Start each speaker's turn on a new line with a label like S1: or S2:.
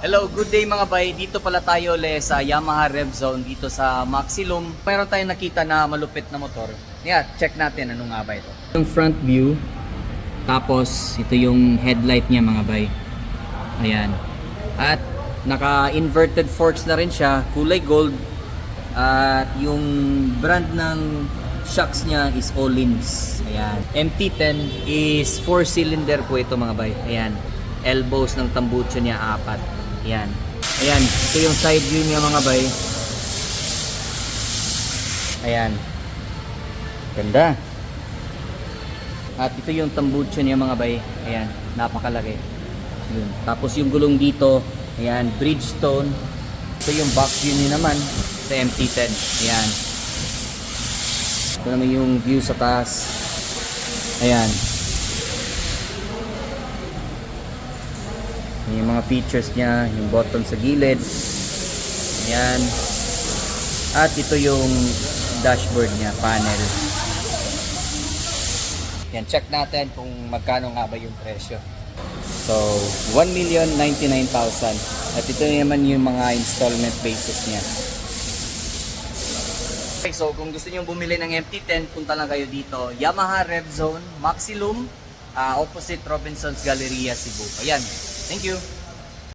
S1: Hello, good day mga bay. Dito pala tayo ulit sa Yamaha Rev Zone dito sa Maximum. Mayroon tayong nakita na malupit na motor. Yeah, check natin ano nga ba ito. Yung front view, tapos ito yung headlight niya mga bay. Ayan. At naka-inverted forks na rin siya, kulay gold. At yung brand ng shocks niya is Öhlins. Ayan. MT-10 is 4-cylinder po ito mga bay. Ayan. Elbows ng tambucho niya 4. Ayan. Ayan. Ito yung side view niya mga bay. Ayan. Ganda. At ito yung tambucho niya mga bay. Ayan. Napakalaki. Yun. Tapos yung gulong dito. Ayan. Bridgestone. Ito yung back view niya naman. Sa MT-10. Ayan. Ito naman yung view sa taas. Ayan. Yung mga features niya, yung button sa gilid. Ayan. At ito yung dashboard niya, panel. Yan, check natin kung magkano nga ba yung presyo. So, 1,099,000. At ito naman yung mga installment basis niya. Okay, so kung gusto niyo bumili ng MT-10, punta lang kayo dito. Yamaha Rev Zone, Maximum, opposite Robinson's Galleria, Cebu. Ayan. Thank you.